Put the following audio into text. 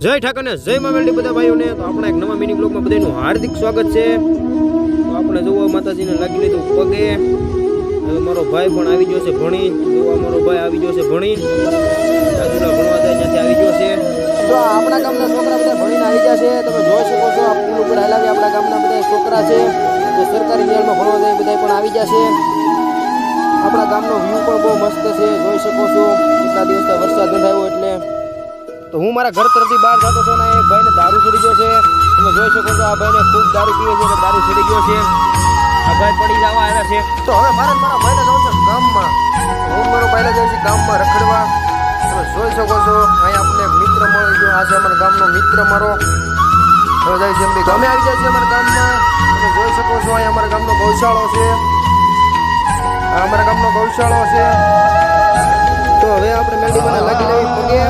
જય ઠાકર ને જય મા મેલડી બધા ભાઈઓને. તો આપણા એક નવા મિની બ્લોગમાં બધાનું હાર્દિક સ્વાગત છે. તો આપણે જોવા માતાજીને લાગી લીધું પગે. હવે મારો ભાઈ પણ આવી ગયો છે ભણી. જોવા મારો ભાઈ આવી ગયો છે ભણી. રાજુલા ભણવા જાય ત્યાંથી આવી ગયો છે. તો આપણા ગામના છોકરા બધા ભણીને આવી ગયા છે. તમે જોઈ શકો છો આ પુલ ઉપર હલાવી આપણા ગામના બધા છોકરા છે જે સરકારી નિયમમાં ભણવા જાય બધા પણ આવી ગયા છે. આપણા ગામનો વ્યૂ પણ બહુ મસ્ત છે, જોઈ શકો છો. કેટલા દિવસથી વરસાદ નથી આવ્યો એટલે. તો હું મારા ઘર તરફથી બહાર જતો હતો ને એક ભાઈને દારૂ ચડી ગયો છે. તમે જોઈ શકો છો આ ભાઈને ખૂબ દારૂ પીવે છે એટલે દારૂ ચડી ગયો છે. આ ભાઈ પડી જવા આવ્યા છે. તો હવે મારા ભાઈને જવું છે ગામમાં. હું મારો ભાઈને જઉં છું ગામમાં રખડવા. તમે જોઈ શકો છો અહીંયા આપણને એક મિત્ર મળી ગયો. આ છે અમારા ગામનો મિત્ર મારો. હવે જાય છે એમ બી ગામે આવી જાય છે અમારા ગામમાં. તમે જોઈ શકો છો અહીંયા અમારા ગામનો ગૌશાળો છે. આ અમારા ગામનો ગૌશાળો છે. તો હવે આપણે મેલડી મને લાગી લેવી પગે.